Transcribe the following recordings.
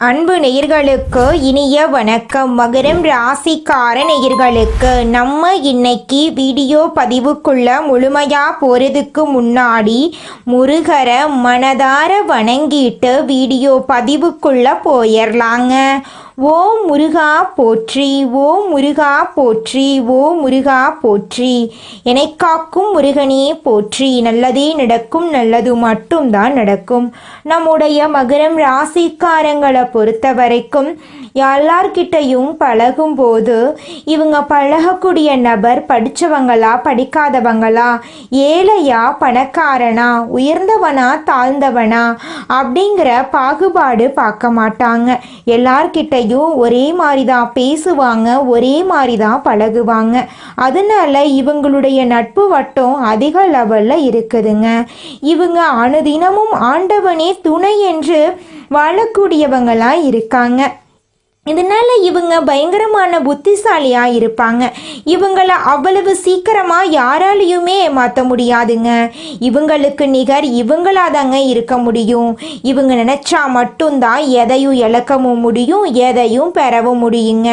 அன்பு நேயர்களுக்கு இனிய வணக்கம். மகரம் ராசிக்கார நேயர்களுக்கு நம்ம இன்னைக்கு வீடியோ பதிவுக்குள்ள முழுமையா போறதுக்கு முன்னாடி முருகரை மனதார வணங்கிட்டு வீடியோ பதிவுக்குள்ள போயிடலாங்க. ஓ முருகா போற்றி, ஓ முருகா போற்றி, ஓ முருகா போற்றி, என்னை காக்கும் முருகனே போற்றி. நல்லதே நடக்கும், நல்லது மட்டும்தான் நடக்கும். நம்முடைய மகரம் ராசிக்காரங்களை பொறுத்த வரைக்கும் எல்லார்கிட்டையும் பழகும்போது இவங்க பழகக்கூடிய நபர் படித்தவங்களா படிக்காதவங்களா, ஏழையா பணக்காரனா, உயர்ந்தவனா தாழ்ந்தவனா அப்படிங்கிற பாகுபாடு பார்க்க மாட்டாங்க. எல்லார்கிட்டையும் ஒரே மாதிரி தான் பேசுவாங்க, ஒரே மாதிரி தான் பழகுவாங்க. அதனால இவங்களுடைய நட்பு வட்டம் அதிக லெவலில் இருக்குதுங்க. இவங்க அனுதினமும் ஆண்டவனே துணை என்று வாழக்கூடியவங்களாக இருக்காங்க. இதனால இவங்க பயங்கரமான புத்திசாலியாக இருப்பாங்க. இவங்களை அவ்வளவு சீக்கிரமாக யாராலையுமே ஏமாற்ற முடியாதுங்க. இவங்களுக்கு நிகர் இவங்களாதாங்க இருக்க முடியும். இவங்க நினச்சா மட்டும்தான் எதையும் இழக்கவும் முடியும், எதையும் பெறவும் முடியுங்க.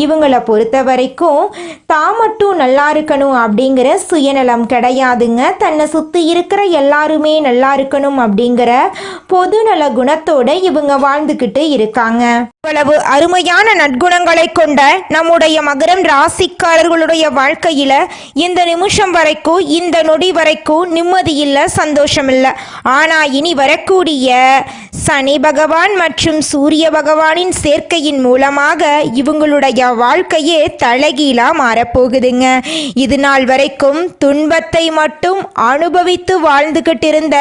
இவங்களை பொறுத்த வரைக்கும் தான் மட்டும் நல்லா இருக்கணும் அப்படிங்கிற சுயநலம் கிடையாதுங்க. தன்னை சுற்றி இருக்கிற எல்லாருமே நல்லா இருக்கணும் அப்படிங்கிற பொதுநல குணத்தோட இவங்க வாழ்ந்துக்கிட்டு இருக்காங்க. இவ்வளவு அருமையான நற்குணங்களை கொண்ட நம்முடைய மகரம் ராசிக்காரர்களுடைய வாழ்க்கையில இந்த நிமிஷம் வரைக்கும், இந்த நொடி வரைக்கும் நிம்மதி இல்லை, சந்தோஷம் இல்லை. ஆனா இனி வரக்கூடிய சனி பகவான் மற்றும் சூரிய பகவானின் சேர்க்கையின் மூலமாக இவங்களுடைய வாழ்க்கையே தலைகீழா மாறப்போகுதுங்க. இது நாள் வரைக்கும் துன்பத்தை மட்டும் அனுபவித்து வாழ்ந்துகிட்டு இருந்த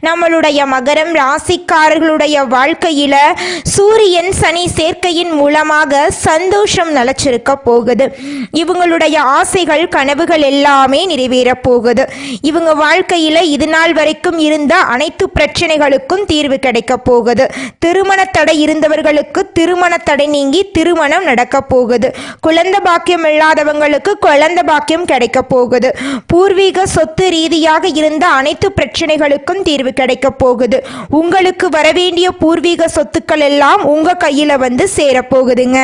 நம்மளுடைய மகரம் ராசிக்காரர்களுடைய வாழ்க்கையில சூரியன் சனி சேர்க்கையின் மூலமாக சந்தோஷம் நிலச்சிருக்க போகுது. இவங்களுடைய ஆசைகள் கனவுகள் எல்லாமே நிறைவேற போகுது. இவங்க வாழ்க்கையில இது நாள் வரைக்கும் இருந்த அனைத்து பிரச்சனைகளுக்கும் தீர்வு கிடைக்க போகுது. திருமண தடை இருந்தவர்களுக்கு திருமண தடை நீங்கி திருமணம் நடக்க போகுது. குழந்தை பாக்கியம் இல்லாதவங்களுக்கு குழந்தை பாக்கியம் கிடைக்க போகுது. பூர்வீக சொத்து ரீதியாக இருந்த அனைத்து பிரச்சனைகளுக்கும் தீர்வு கிடைக்க போகுது. உங்களுக்கு வரவேண்டிய பூர்வீக சொத்துக்கள் எல்லாம் உங்க கையில வந்து சேரப்போகுதுங்க.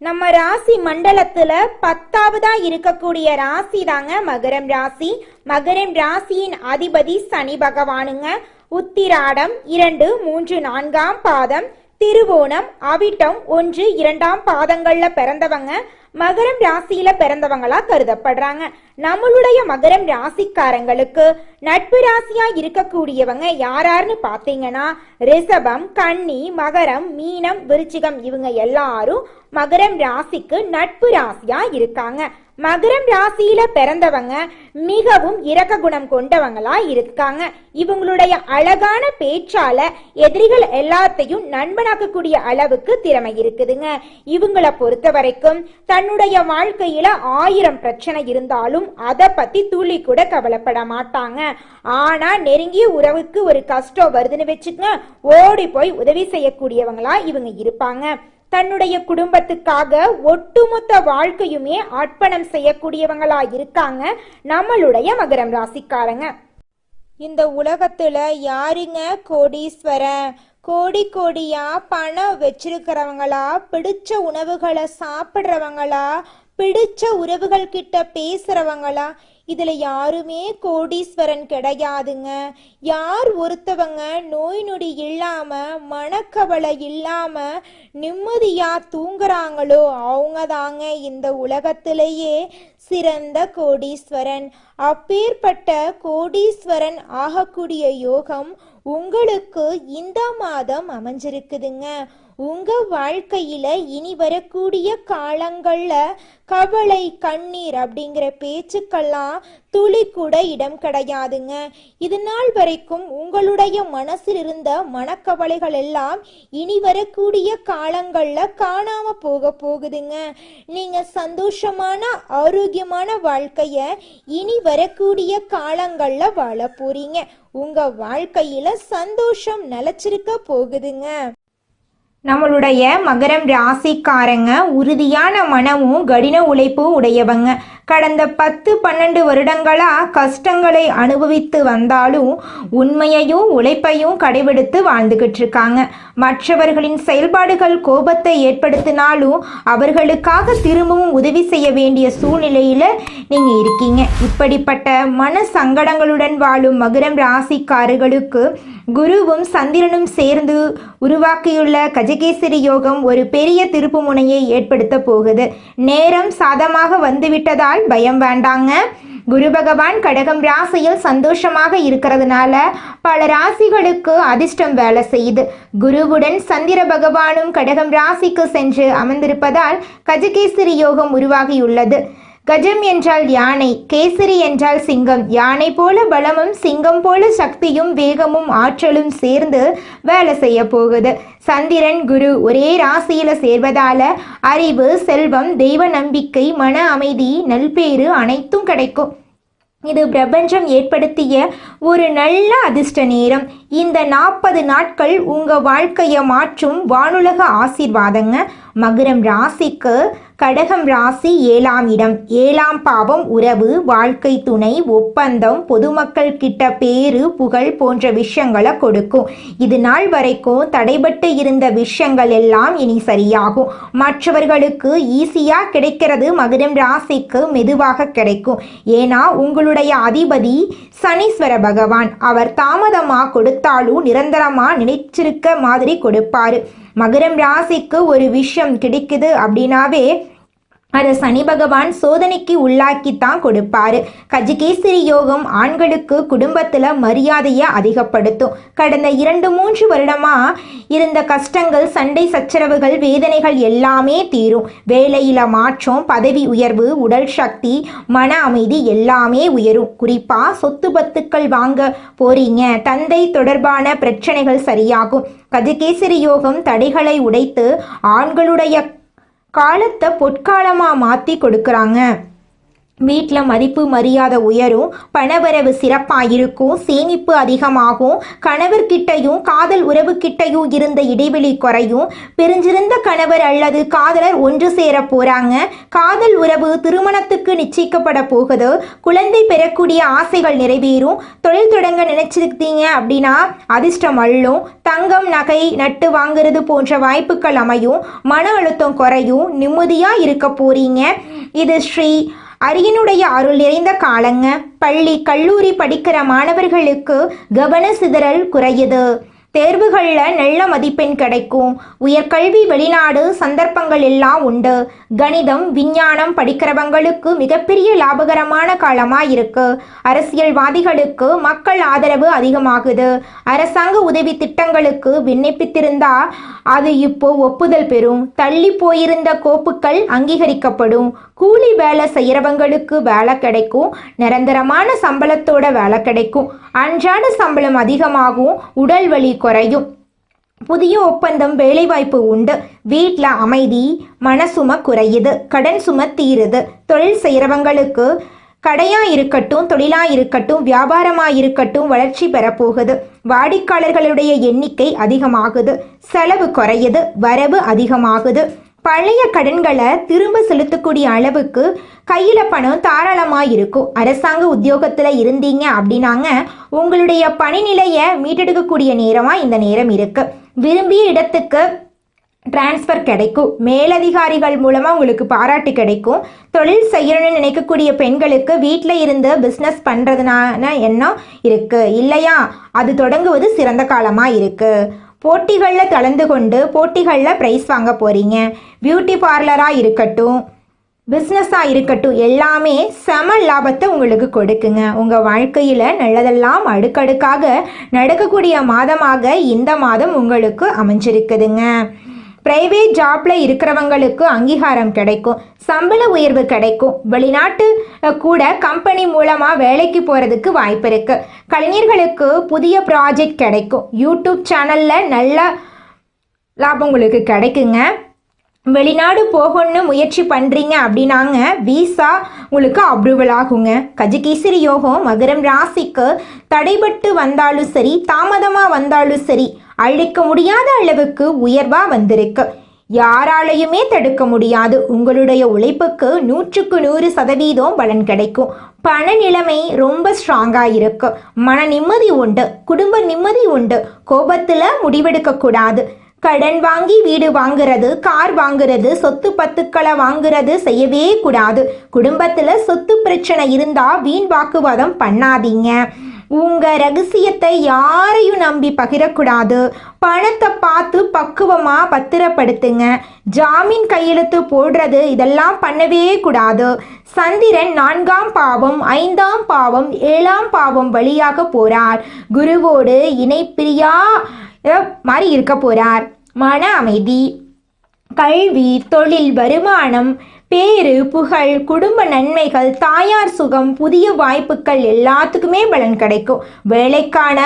நம்ம ராசி மண்டலத்துல 10வதா இருக்கக்கூடிய ராசி தாங்க மகரம் ராசி. மகரம் ராசியின் அதிபதி சனி பகவானுங்க. உத்திராடம் 2, 3, 4ஆம் பாதம், திருவோணம், அவிட்டம் 1, 2ஆம் பாதங்கள்ல பிறந்தவங்க மகரம் ராசியில பிறந்தவங்களா கருதப்படுறாங்க. நம்மளுடைய மகரம் ராசிக்காரங்களுக்கு நட்பு ராசியா இருக்கக்கூடியவங்க யாராருன்னு பாத்தீங்கன்னா ரிஷபம், கன்னி, மகரம், மீனம், விருச்சிகம் இவங்க எல்லாரும் மகரம் ராசிக்கு நட்பு ராசியா இருக்காங்க. மகரம் ராசியில பிறந்தவங்க மிகவும் இரக்க குணம் கொண்டவங்களா இருக்காங்க. இவங்களுடைய அழகான பேச்சால எதிரிகள் எல்லாத்தையும் நண்பனாக்கக்கூடிய அளவுக்கு திறமை இருக்குதுங்க. இவங்களை பொறுத்த வரைக்கும் தன்னுடைய வாழ்க்கையில 1000 பிரச்சனை இருந்தாலும் அதை பத்தி துளி கூட கவலைப்பட மாட்டாங்க. ஆனா நெருங்கிய உறவுக்கு ஒரு கஷ்டம் வருதுன்னு வச்சுக்கங்க, ஓடி போய் உதவி செய்யக்கூடியவங்களா இவங்க இருப்பாங்க. தன்னுடைய குடும்பத்துக்காக ஒட்டுமொத்த வாழ்க்கையுமே அர்ப்பணம் செய்யக்கூடியவங்களா இருக்காங்க நம்மளுடைய மகரம் ராசிக்காரங்க. இந்த உலகத்துல யாருங்க கோடீஸ்வரன்? கோடி கோடியா பணம் வச்சிருக்கிறவங்களா, பிடிச்ச உணவுகளை சாப்பிட்றவங்களா, பிடிச்ச உறவுகள் கிட்ட பேசுறவங்களா? இதுல யாருமே கோடீஸ்வரன் கிடையாதுங்க. யார் ஒருத்தவங்க நோய் நொடி இல்லாம மனக்கவலை இல்லாம நிம்மதியா தூங்குறாங்களோ அவங்க தாங்க இந்த உலகத்திலேயே சிறந்த கோடீஸ்வரன். அப்பேற்பட்ட கோடீஸ்வரன் ஆகக்கூடிய யோகம் உங்களுக்கு இந்த மாதம் அமைஞ்சிருக்குதுங்க. உங்க வாழ்க்கையில இனி வரக்கூடிய காலங்கள்ல கவலை, கண்ணீர் அப்படிங்கிற பேச்சுக்கெல்லாம் துளி கூட இடம் கிடையாதுங்க. இது நாள் வரைக்கும் உங்களுடைய மனசில் இருந்த மனக்கவலைகள் எல்லாம் இனி வரக்கூடிய காலங்கள்ல காணாம போகுதுங்க. நீங்க சந்தோஷமான ஆரோக்கியமான வாழ்க்கைய இனி வரக்கூடிய காலங்கள்ல வாழ போறீங்க. உங்க வாழ்க்கையில சந்தோஷம் நிலைச்சிருக்க போகுதுங்க. நம்மளுடைய மகரம் ராசிக்காரங்க உறுதியான மனமும் கடின உழைப்பும் உடையவங்க. கடந்த 10-12 வருடங்களா கஷ்டங்களை அனுபவித்து வந்தாலும் உண்மையையும் உழைப்பையும் கடைபிடித்து வாழ்ந்துகிட்டு இருக்காங்க. மற்றவர்களின் செயல்பாடுகள் கோபத்தை ஏற்படுத்தினாலும் அவர்களுக்காக திரும்பவும் உதவி செய்ய வேண்டிய சூழ்நிலையில் நீங்கள் இருக்கீங்க. இப்படிப்பட்ட மன சங்கடங்களுடன் வாழும் மகரம் ராசிக்காரர்களுக்கு குருவும் சந்திரனும் சேர்ந்து உருவாக்கியுள்ள கஜகேசரி யோகம் ஒரு பெரிய திருப்பு முனையை ஏற்படுத்த போகுது. நேரம் சாதமாக வந்துவிட்டதால் பயம் வேண்டாங்க. குரு பகவான் கடகம் ராசியில் சந்தோஷமாக இருக்கிறதுனால பல ராசிகளுக்கு அதிர்ஷ்டம் வேலை செய்யுது. குருவுடன் சந்திர பகவானும் கடகம் ராசிக்கு சென்று அமர்ந்திருப்பதால் கஜகேசரி யோகம் உருவாகியுள்ளது. கஜம் என்றால் யானை, கேசரி என்றால் சிங்கம். யானை போல பலமும் சிங்கம் போல சக்தியும் வேகமும் ஆற்றலும் சேர்ந்து வேலை செய்ய போகுது. சந்திரன் குரு ஒரே ராசியில சேர்வதால அறிவு, செல்வம், தெய்வ நம்பிக்கை, மன அமைதி, நல்பேறு அனைத்தும் கிடைக்கும். இது பிரபஞ்சம் ஏற்படுத்திய ஒரு நல்ல அதிர்ஷ்ட நேரம். இந்த 40 நாட்கள் உங்கள் வாழ்க்கையை மாற்றும் வானுலக ஆசீர்வாதங்க. மகரம் ராசிக்கு கடகம் ராசி 7ஆம் இடம். 7ஆம் பாவம் உறவு, வாழ்க்கை துணை, ஒப்பந்தம், பொதுமக்கள் கிட்ட பேரு புகழ் போன்ற விஷயங்களை கொடுக்கும். இது நாள் வரைக்கும் தடைபட்டு இருந்த விஷயங்கள் எல்லாம் இனி சரியாகும். மற்றவர்களுக்கு ஈஸியாக கிடைக்கிறது மகரம் ராசிக்கு மெதுவாக கிடைக்கும். ஏன்னா உங்களுடைய அதிபதி சனீஸ்வர பகவான். அவர் தாமதமாக கொடுத்தாலும் நிரந்தரமாக நினைச்சிருக்க மாதிரி கொடுப்பாரு. மகரம் ராசிக்கு ஒரு விஷயம் கிடைக்குது அப்படின்னாவே அதை சனி பகவான் சோதனைக்கு உள்ளாக்கித்தான் கொடுப்பாரு. கஜகேசரி யோகம் ஆண்களுக்கு குடும்பத்தில் மரியாதையை அதிகப்படுத்தும். கடந்த 2-3 வருடமா இருந்த கஷ்டங்கள், சண்டை சச்சரவுகள், வேதனைகள் எல்லாமே தீரும். வேலையில மாற்றம், பதவி உயர்வு, உடல் சக்தி, மன அமைதி எல்லாமே உயரும். குறிப்பா சொத்து பத்துக்கள் வாங்க போறீங்க. தந்தை தொடர்பான பிரச்சனைகள் சரியாகும். கஜகேசரி யோகம் தடைகளை உடைத்து ஆண்களுடைய காலத்தை பொற்காலமாக மாற்றி கொடுக்குறாங்க. வீட்டில் மதிப்பு மரியாதை உயரும். பணவரவு சிறப்பாக இருக்கும். சேமிப்பு அதிகமாகும். கணவர்கிட்டையும் காதல் உறவுக்கிட்டையும் இருந்த இடைவெளி குறையும். பிரிஞ்சிருந்த கணவர் அல்லது காதலர் ஒன்று சேர போகிறாங்க. காதல் உறவு திருமணத்துக்கு நிச்சயிக்கப்பட போகுது. குழந்தை பெறக்கூடிய ஆசைகள் நிறைவேறும். தொழில் தொடங்க நினைச்சிருக்கீங்க அப்படின்னா அதிர்ஷ்டம் அள்ளும். தங்கம், நகை, நட்டு வாங்குறது போன்ற வாய்ப்புகள் அமையும். மன அழுத்தம் குறையும். நிம்மதியாக இருக்க போறீங்க. இது ஸ்ரீ அரியனுடைய அருள் நிறைந்த காலங்க. பள்ளி கல்லூரி படிக்கிற மாணவர்களுக்கு கவன சிதறல் குறையுது. தேர்வுகளில் நல்ல மதிப்பெண் கிடைக்கும். உயர்கல்வி, வெளிநாடு சந்தர்ப்பங்கள் எல்லாம் உண்டு. கணிதம், விஞ்ஞானம் படிக்கிறவங்களுக்கு மிகப்பெரிய லாபகரமான காலமாக இருக்கு. அரசியல்வாதிகளுக்கு மக்கள் ஆதரவு அதிகமாகுது. அரசாங்க உதவி திட்டங்களுக்கு விண்ணப்பித்திருந்தா அது இப்போ ஒப்புதல் பெறும். தள்ளி போயிருந்த கோப்புகள் அங்கீகரிக்கப்படும். கூலி வேலை செய்கிறவங்களுக்கு வேலை கிடைக்கும். நிரந்தரமான சம்பளத்தோட வேலை கிடைக்கும். அன்றாட சம்பளம் அதிகமாகும். உடல் வலி குறையும். புதிய ஒப்பந்தம், வேலைவாய்ப்பு உண்டு. வீட்டில் அமைதி, மனசும குறையுது. கடன் சும தீருது. தொழில் செய்கிறவங்களுக்கு கடையாக இருக்கட்டும், தொழிலாக இருக்கட்டும், வியாபாரமாக இருக்கட்டும் வளர்ச்சி பெறப்போகுது. வாடிக்கையாளர்களுடைய எண்ணிக்கை அதிகமாகுது. செலவு குறையுது. வரவு அதிகமாகுது. பழைய கடன்களை திரும்ப செலுத்தக்கூடிய அளவுக்கு கையில் பணம் தாராளமாக இருக்கும். அரசாங்க உத்தியோகத்தில் இருந்தீங்க அப்படின்னாங்க உங்களுடைய பணி நிலையை மீட்டெடுக்கக்கூடிய நேரமாக இந்த நேரம் இருக்கு. விரும்பிய இடத்துக்கு டிரான்ஸ்ஃபர் கிடைக்கும். மேலதிகாரிகள் மூலமாக உங்களுக்கு பாராட்டு கிடைக்கும். தொழில் செய்யணும்னு நினைக்கக்கூடிய பெண்களுக்கு வீட்டில் இருந்து பிஸ்னஸ் பண்ணுறதுனால எண்ணம் இருக்குது இல்லையா, அது தொடங்குவது சிறந்த காலமாக இருக்குது. போட்டிகளில் கலந்து கொண்டு போட்டிகளில் ப்ரைஸ் வாங்க போகிறீங்க. பியூட்டி பார்லராக இருக்கட்டும், பிஸ்னஸாக இருக்கட்டும், எல்லாமே செம லாபத்தை உங்களுக்கு கொடுக்குங்க. உங்கள் வாழ்க்கையில் நல்லதெல்லாம் அடுக்கடுக்காக நடக்கக்கூடிய மாதமாக இந்த மாதம் உங்களுக்கு அமைஞ்சிருக்குதுங்க. பிரைவேட் ஜாப்பில் இருக்கிறவங்களுக்கு அங்கீகாரம் கிடைக்கும். சம்பள உயர்வு கிடைக்கும். வெளிநாட்டு கூட கம்பெனி மூலமாக வேலைக்கு போகிறதுக்கு வாய்ப்பு இருக்குது. கலைஞர்களுக்கு புதிய ப்ராஜெக்ட் கிடைக்கும். யூடியூப் சேனலில் நல்ல லாபம் உங்களுக்கு கிடைக்குங்க. வெளிநாடு போகணும்னு முயற்சி பண்ணுறீங்க அப்படின்னாங்க விசா உங்களுக்கு அப்ரூவல் ஆகுங்க. கஜகேசரி யோகம் மகரம் ராசிக்கு தடைபட்டு வந்தாலும் சரி, தாமதமாக வந்தாலும் சரி, அழிக்க முடியாத அளவுக்கு உயர்வாக வந்திருக்கு. யாராலையுமே தடுக்க முடியாது. உங்களுடைய உழைப்புக்கு 100% பலன் கிடைக்கும். பண நிலைமை ரொம்ப ஸ்ட்ராங்காக இருக்கு. மன நிம்மதி உண்டு, குடும்ப நிம்மதி உண்டு. கோபத்தில் முடிவெடுக்க கூடாது. கடன் வாங்கி வீடு வாங்குறது, கார் வாங்குறது, சொத்து பத்துக்களை வாங்குறது செய்யவே கூடாது. குடும்பத்தில் சொத்து பிரச்சனை இருந்தால் வீண் வாக்குவாதம் பண்ணாதீங்க. உங்கள் ரகசியத்தை யாரையும் நம்பி பகிரக்கூடாது. பணத்தை பார்த்து பக்குவமாக பத்திரப்படுத்துங்க. ஜாமீன் கையெழுத்து போடுறது இதெல்லாம் பண்ணவே கூடாது. சந்திரன் 4ஆம் பாவம், 5ஆம் பாவம், 7ஆம் பாவம் வழியாக போகிறார். குருவோடு இணைப்பிரியா மாதிரி இருக்க போகிறார். மன அமைதி, கல்வி, தொழில், வருமானம், பேரு, புகழ், குடும்ப நன்மைகள், தாயார் சுகம், புதிய வாய்ப்புகள் எல்லாத்துக்குமே பலன் கிடைக்கும். வேலைக்கான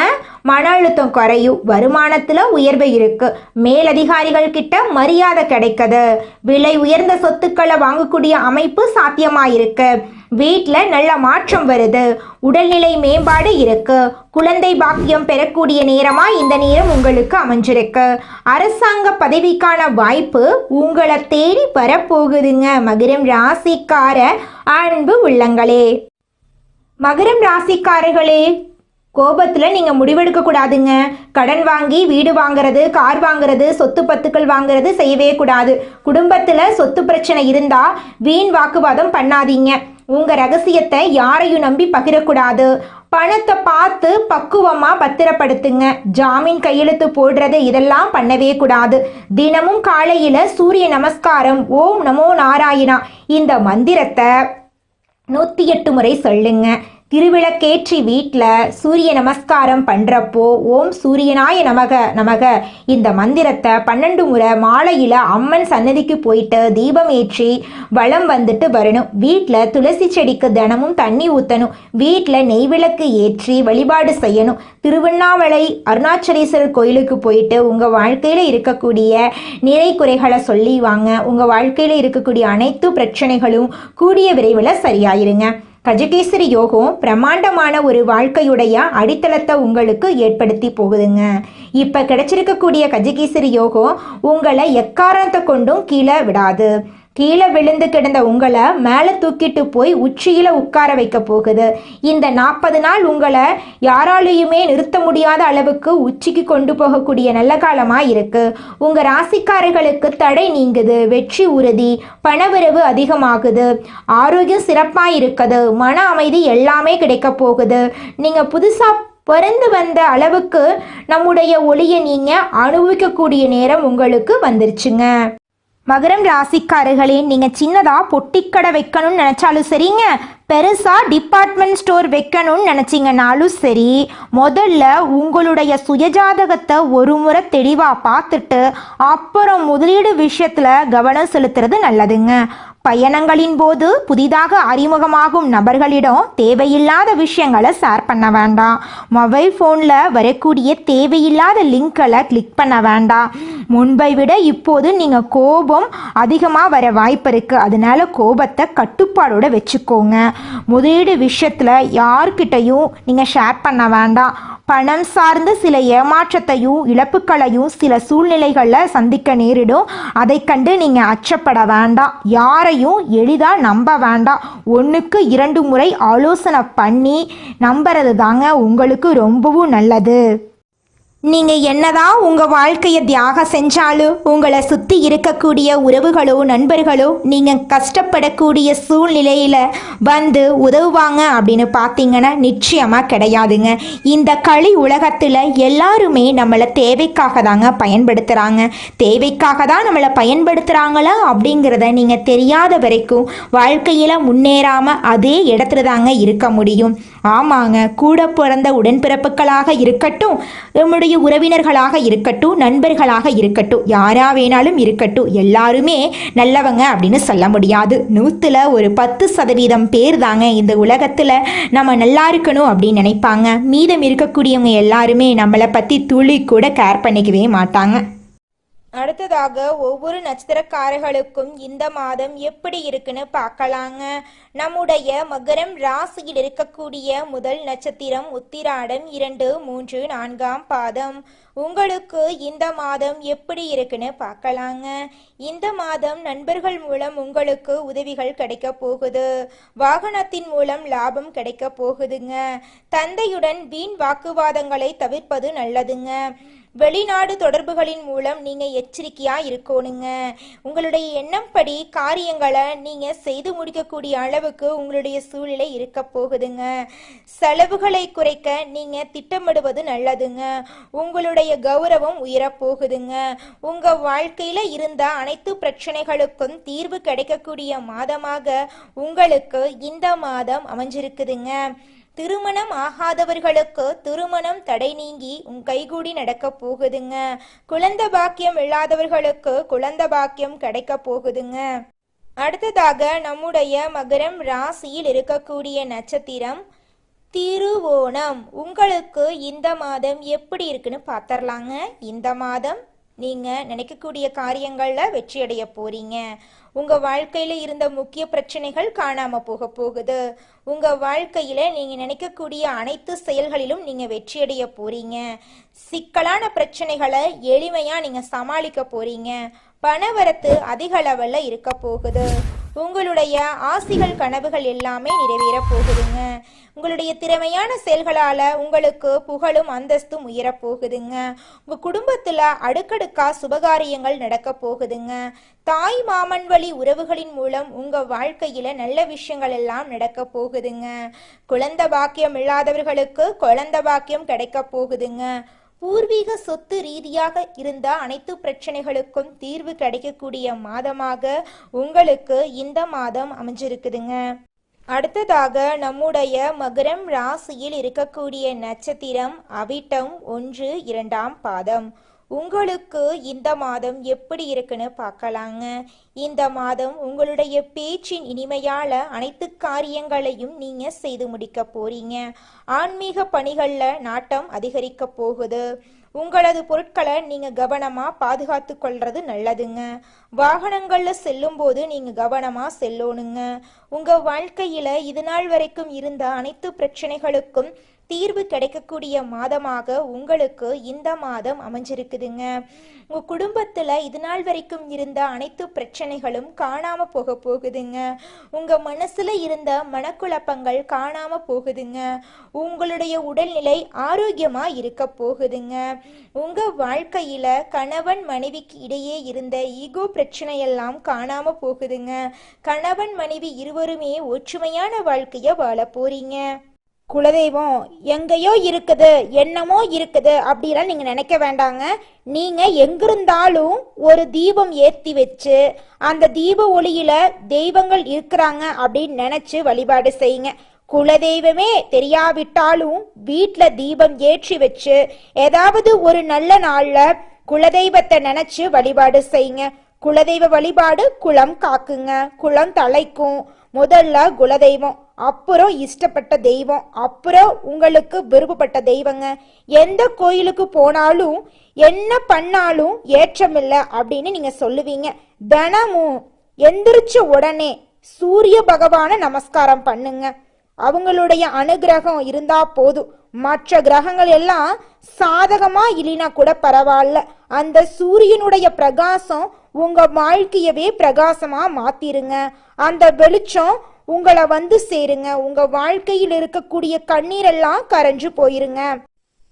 மன அழுத்தம் குறையும். வருமானத்தில் உயர்வு இருக்கு. மேலதிகாரிகள் கிட்ட மரியாதை கிடைக்குது. விலை உயர்ந்த சொத்துக்களை வாங்கக்கூடிய அமைப்பு சாத்தியமாயிருக்கு. வீட்டில் நல்ல மாற்றம் வருது. உடல்நிலை மேம்பாடு இருக்கு. குழந்தை பாக்கியம் பெறக்கூடிய நேரமா இந்த நேரம் உங்களுக்கு அமைஞ்சிருக்கு. அரசாங்க பதவிக்கான வாய்ப்பு உங்களை தேடி வரப்போகுதுங்க. மகரம் ராசிக்கார அன்பு உள்ளங்களே, மகரம் ராசிக்காரர்களே, கோபத்தில் நீங்கள் முடிவெடுக்க கூடாதுங்க. கடன் வாங்கி வீடு வாங்குறது, கார் வாங்குறது, சொத்து பத்துக்கள் வாங்குறது செய்யவே கூடாது. குடும்பத்தில் சொத்து பிரச்சனை இருந்தால் வீண் வாக்குவாதம் பண்ணாதீங்க. உங்கள் ரகசியத்தை யாரையும் நம்பி பகிரக்கூடாது. பணத்தை பார்த்து பக்குவமாக பத்திரப்படுத்துங்க. ஜாமீன் கையெழுத்து போடுறது இதெல்லாம் பண்ணவே கூடாது. தினமும் காலையில் சூரிய நமஸ்காரம், ஓம் நமோ நாராயணா இந்த மந்திரத்தை 108 முறை சொல்லுங்க. திருவிளக்கேற்றி வீட்டில் சூரிய நமஸ்காரம் பண்ணுறப்போ ஓம் சூரியனாய நமக இந்த மந்திரத்தை 12 முறை மாலையில் அம்மன் சன்னதிக்கு போயிட்டு தீபம் ஏற்றி வலம் வந்துட்டு வரணும். வீட்டில் துளசி செடிக்கு தினமும் தண்ணி ஊற்றணும். வீட்டில் நெய்விளக்கு ஏற்றி வழிபாடு செய்யணும். திருவண்ணாமலை அருணாச்சலேஸ்வரர் கோயிலுக்கு போயிட்டு உங்கள் வாழ்க்கையில் இருக்கக்கூடிய நிறை குறைகளை சொல்லி வாங்க. உங்கள் வாழ்க்கையில் இருக்கக்கூடிய அனைத்து பிரச்சனைகளும் கூடிய விரைவில் சரியாயிருங்க. கஜகேசரி யோகம் பிரம்மாண்டமான ஒரு வாழ்க்கையுடைய அடித்தளத்தை உங்களுக்கு ஏற்படுத்தி போகுதுங்க. இப்போ கிடைச்சிருக்கக்கூடிய கஜகேசரி யோகம் உங்களை எக்காரணத்தை கொண்டும் கீழே விடாது. கீழே விழுந்து கிடந்த உங்களை மேலே தூக்கிட்டு போய் உச்சியில் உட்கார வைக்க போகுது. இந்த 40 நாள் உங்களை யாராலையுமே நிறுத்த முடியாத அளவுக்கு உச்சிக்கு கொண்டு போகக்கூடிய நல்ல காலமாக இருக்குது. உங்கள் ராசிக்காரர்களுக்கு தடை நீங்குது. வெற்றி உறுதி. பணவரவு அதிகமாகுது. ஆரோக்கியம் சிறப்பாக இருக்குது. மன அமைதி எல்லாமே கிடைக்க போகுது. நீங்கள் புதுசாக பிறந்து வந்த அளவுக்கு நம்முடைய ஒளியை நீங்கள் அனுபவிக்கக்கூடிய நேரம் உங்களுக்கு வந்துருச்சுங்க. மகரம் ராசிக்காரர்களே, நீங்கள் சின்னதாக பொட்டிக்கடை வைக்கணும்னு நினச்சாலும் சரிங்க, பெருசாக டிபார்ட்மெண்ட் ஸ்டோர் வைக்கணும்னு நினச்சிங்கனாலும் சரி, முதல்ல உங்களுடைய சுயஜாதகத்தை ஒரு முறை தெளிவாக பார்த்துட்டு அப்புறம் முதலீடு விஷயத்தில் கவனம் செலுத்துறது நல்லதுங்க. பயணங்களின் போது புதிதாக அறிமுகமாகும் நபர்களிடம் தேவையில்லாத விஷயங்களை ஷேர் பண்ண வேண்டாம். மொபைல் ஃபோனில் வரக்கூடிய தேவையில்லாத லிங்க்களை கிளிக் பண்ண வேண்டாம். முன்பை விட இப்போது நீங்கள் கோபம் அதிகமாக வர வாய்ப்பு இருக்குது. அதனால கோபத்தை கட்டுப்பாடோடு வச்சுக்கோங்க. முதலீடு விஷயத்தில் யார்கிட்டையும் நீங்கள் ஷேர் பண்ண வேண்டாம். பணம் சார்ந்து சில ஏமாற்றத்தையும் இழப்புகளையும் சில சூழ்நிலைகளில் சந்திக்க நேரிடும். அதை கண்டு நீங்கள் அச்சப்பட வேண்டாம். யாரையும் எளிதாக நம்ப வேண்டாம். 1க்கு 2 முறை ஆலோசனை பண்ணி நம்புறது தாங்க உங்களுக்கு ரொம்பவும் நல்லது. நீங்கள் என்னதான் உங்கள் வாழ்க்கையை தியாகம் செஞ்சாலும் உங்களை சுற்றி இருக்கக்கூடிய உறவுகளோ நண்பர்களோ நீங்கள் கஷ்டப்படக்கூடிய சூழ்நிலையில் வந்து உதவுவாங்க அப்படின்னு பார்த்தீங்கன்னா நிச்சயமாக கிடையாதுங்க. இந்த களி உலகத்தில் எல்லாருமே நம்மளை தேவைக்காக தாங்க பயன்படுத்துகிறாங்க. தேவைக்காக தான் நம்மளை பயன்படுத்துகிறாங்களா அப்படிங்கிறத நீங்கள் தெரியாத வரைக்கும் வாழ்க்கையில் முன்னேறாமல் அதே இடத்துல தாங்க இருக்க முடியும். ஆமாங்க, கூட பிறந்த உடன்பிறப்புகளாக இருக்கட்டும், நம்முடைய உறவினர்களாக இருக்கட்டும், நண்பர்களாக இருக்கட்டும், யாரா வேணாலும் இருக்கட்டும், எல்லாருமே நல்லவங்க அப்படின்னு சொல்ல முடியாது. 100ல் ஒரு 10% பேர் தாங்க இந்த உலகத்தில் நம்ம நல்லா இருக்கணும் அப்படின்னு நினைப்பாங்க. மீதம் இருக்கக்கூடியவங்க எல்லாருமே நம்மளை பற்றி துளி கூட கேர் பண்ணிக்கவே மாட்டாங்க. அடுத்ததாக ஒவ்வொரு நட்சத்திரக்காரர்களுக்கும் இந்த மாதம் எப்படி இருக்குன்னு பார்க்கலாங்க. நம்முடைய மகரம் ராசியில் இருக்கக்கூடிய முதல் நட்சத்திரம் உத்திராடம் 2, 3, 4ஆம் பாதம். உங்களுக்கு இந்த மாதம் எப்படி இருக்குன்னு பார்க்கலாங்க. இந்த மாதம் நண்பர்கள் மூலம் உங்களுக்கு உதவிகள் கிடைக்க போகுது. வாகனத்தின் மூலம் லாபம் கிடைக்க போகுதுங்க. தந்தையுடன் வீண் வாக்குவாதங்களை தவிர்ப்பது நல்லதுங்க. வெளிநாடு தொடர்புகளின் மூலம் நீங்க எச்சரிக்கையா இருக்கணுங்க. உங்களுடைய எண்ணம் படி காரியங்களை நீங்க செய்து முடிக்கக்கூடிய அளவுக்கு உங்களுடைய சூழ்நிலை இருக்க போகுதுங்க. செலவுகளை குறைக்க நீங்க திட்டமிடுவது நல்லதுங்க. உங்களுடைய கௌரவம் உயரப்போகுதுங்க. உங்க வாழ்க்கையில இருந்த அனைத்து பிரச்சனைகளுக்கும் தீர்வு கிடைக்கக்கூடிய மாதமாக உங்களுக்கு இந்த மாதம் அமைஞ்சிருக்குதுங்க. திருமணம் ஆகாதவர்களுக்கு திருமணம் தடை நீங்கி கைகூடி நடக்க போகுதுங்க. குழந்தை பாக்கியம் இல்லாதவர்களுக்கு குழந்தை பாக்கியம் கிடைக்க போகுதுங்க. அடுத்ததாக நம்முடைய மகரம் ராசியில் இருக்கக்கூடிய நட்சத்திரம் திருவோணம். உங்களுக்கு இந்த மாதம் எப்படி இருக்குன்னு பார்த்தரலாங்க. இந்த மாதம் நீங்க நினைக்கக்கூடிய காரியங்கள்ல வெற்றி அடைய போறீங்க. உங்க வாழ்க்கையில இருந்த முக்கிய பிரச்சனைகள் காணாம போக போகுது. உங்க வாழ்க்கையில நீங்க நினைக்கக்கூடிய அனைத்து செயல்களிலும் நீங்க வெற்றி அடைய போறீங்க. சிக்கலான பிரச்சனைகளை எளிமையா நீங்க சமாளிக்க போறீங்க. பணவரத்து அதிக லெவல்ல இருக்க போகுது. உங்களுடைய ஆசைகள் கனவுகள் எல்லாமே நிறைவேற போகுதுங்க. உங்களுடைய திறமையான செயல்களால உங்களுக்கு புகழும் அந்தஸ்தும் உயர போகுதுங்க. உங்க குடும்பத்துல அடுக்கடுக்கா சுபகாரியங்கள் நடக்க போகுதுங்க. தாய் மாமன் வழி உறவுகளின் மூலம் உங்க வாழ்க்கையில நல்ல விஷயங்கள் எல்லாம் நடக்க போகுதுங்க. குழந்தை பாக்கியம் இல்லாதவர்களுக்கு குழந்தை பாக்கியம் கிடைக்க போகுதுங்க. பூர்வீக சொத்து ரீதியாக இருந்த அனைத்து பிரச்சனைகளுக்கும் தீர்வு கிடைக்கக்கூடிய மாதமாக உங்களுக்கு இந்த மாதம் அமைஞ்சிருக்குதுங்க. அடுத்ததாக நம்முடைய மகரம் ராசியில் இருக்கக்கூடிய நட்சத்திரம் அவிட்டம் 1, 2ஆம் பாதம். உங்களுக்கு இந்த மாதம் எப்படி இருக்குன்னு பார்க்கலாங்க. இந்த மாதம் உங்களுடைய பேச்சின் இனிமையால அனைத்து காரியங்களையும் நீங்க செய்து முடிக்க போறீங்க. ஆன்மீக பணிகள்ல நாட்டம் அதிகரிக்க போகுது. உங்களது பொருட்களை நீங்க கவனமா பாதுகாத்து கொள்றது நல்லதுங்க. வாகனங்கள்ல செல்லும் போது நீங்க கவனமா செல்லணுங்க. உங்க வாழ்க்கையில இது நாள் வரைக்கும் இருந்த அனைத்து பிரச்சனைகளுக்கும் தீர்வு கிடைக்கக்கூடிய மாதமாக உங்களுக்கு இந்த மாதம் அமைஞ்சிருக்குதுங்க. உங்க குடும்பத்துல இது நாள் வரைக்கும் இருந்த அனைத்து பிரச்சனைகளும் காணாம போக போகுதுங்க. உங்க மனசுல இருந்த மனக்குழப்பங்கள் காணாம போகுதுங்க. உங்களுடைய உடல்நிலை ஆரோக்கியமா இருக்க போகுதுங்க. உங்க வாழ்க்கையில கணவன் மனைவிக்கு இடையே இருந்த ஈகோ பிரச்சனையெல்லாம் காணாம போகுதுங்க. கணவன் மனைவி இருவருமே ஒற்றுமையான வாழ்க்கைய வாழ போறீங்க. குலதெய்வம் எங்கேயோ இருக்குது, என்னமோ இருக்குது அப்படிலாம் நீங்க நினைக்க வேண்டாங்க. நீங்க எங்கிருந்தாலும் ஒரு தீபம் ஏற்றி வச்சு அந்த தீப ஒளியில தெய்வங்கள் இருக்கிறாங்க அப்படின்னு நினைச்சு வழிபாடு செய்யுங்க. குலதெய்வமே தெரியாவிட்டாலும் வீட்டுல தீபம் ஏற்றி வச்சு ஏதாவது ஒரு நல்ல நாள்ல குலதெய்வத்தை நினைச்சு வழிபாடு செய்யுங்க. குலதெய்வ வழிபாடு குலம் காக்குங்க, குலம் தலைக்கும். முதல்ல குலதெய்வம், அப்புறம் இஷ்டப்பட்ட தெய்வம், அப்புறம் உங்களுக்கு விருப்பப்பட்ட தெய்வங்க. எந்த கோயிலுக்கு போனாலும் என்ன பண்ணாலும் ஏற்றமில்லை அப்படின்னு நீங்க சொல்லுவீங்க. தினமும் எந்திரிச்ச உடனே சூரிய பகவான நமஸ்காரம் பண்ணுங்க. அவங்களுடைய அனுகிரகம் இருந்தா போதும். மற்ற கிரகங்கள் எல்லாம் சாதகமா இல்லைனா கூட பரவாயில்ல, அந்த சூரியனுடைய பிரகாசம் உங்க வாழ்க்கையவே பிரகாசமா மாத்திருங்க. அந்த வெளிச்சம் உங்களை வந்து சேருங்க. உங்க வாழ்க்கையில் இருக்கக்கூடிய கண்ணீரெல்லாம் கரைஞ்சு போயிருங்க.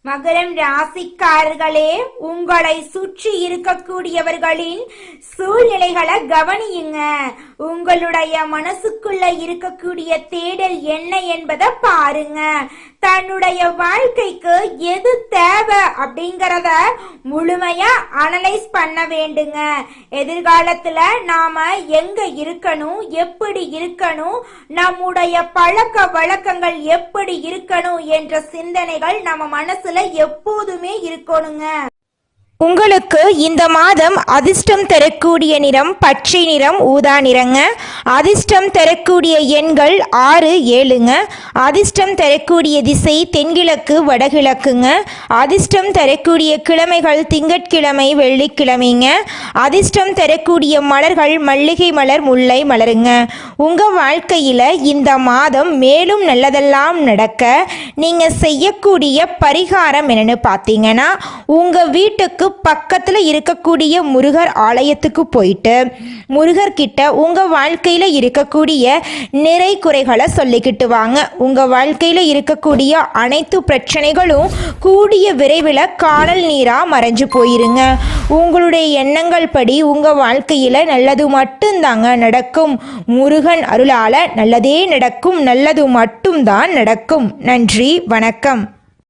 மகரம் ராசிக்காரர்களே, உங்களை சுற்றி இருக்கக்கூடியவர்களின் சூழ்நிலைகளை கவனியுங்க. உங்களுடைய மனசுக்குள்ள இருக்கக்கூடிய தேடல் என்ன என்பதை பாருங்க. தன்னுடைய வாழ்க்கைக்கு எது தேவை அப்படிங்கறத முழுமையா அனலைஸ் பண்ண வேண்டுங்க. எதிர்காலத்துல நாம எங்க இருக்கணும், எப்படி இருக்கணும், நம்முடைய பழக்க வழக்கங்கள் எப்படி இருக்கணும் என்ற சிந்தனைகள் நம்ம மனசுல எப்போதுமே இருக்கணுங்க. உங்களுக்கு இந்த மாதம் அதிர்ஷ்டம் தரக்கூடிய நிறம் பச்சை நிறம், ஊதா நிறங்க. அதிர்ஷ்டம் தரக்கூடிய எண்கள் 6, 7ங்க. அதிர்ஷ்டம் தரக்கூடிய திசை தென்கிழக்கு, வடகிழக்குங்க. அதிர்ஷ்டம் தரக்கூடிய கிழமைகள் திங்கட்கிழமை, வெள்ளிக்கிழமைங்க. அதிர்ஷ்டம் தரக்கூடிய மலர்கள் மல்லிகை மலர், முல்லை மலருங்க. உங்கள் வாழ்க்கையில் இந்த மாதம் மேலும் நல்லதெல்லாம் நடக்க நீங்கள் செய்யக்கூடிய பரிகாரம் என்னென்னு பார்த்தீங்கன்னா, உங்கள் வீட்டுக்கு பக்கத்தில் இருக்கக்கூடிய முருகர் ஆலயத்துக்கு போயிட்டு முருகர்கிட்ட உங்கள் வாழ்க்கையில் இருக்கக்கூடிய நிறை குறைகளை சொல்லிக்கிட்டு வாங்க. உங்கள் வாழ்க்கையில் இருக்கக்கூடிய அனைத்து பிரச்சனைகளும் கூடிய விரைவில் காணல் நீராக மறைஞ்சு போயிருங்க. உங்களுடைய எண்ணங்கள் படி உங்கள் வாழ்க்கையில் நல்லது மட்டும்தாங்க நடக்கும். முருகன் அருளால் நல்லதே நடக்கும், நல்லது மட்டும்தான் நடக்கும். நன்றி, வணக்கம்.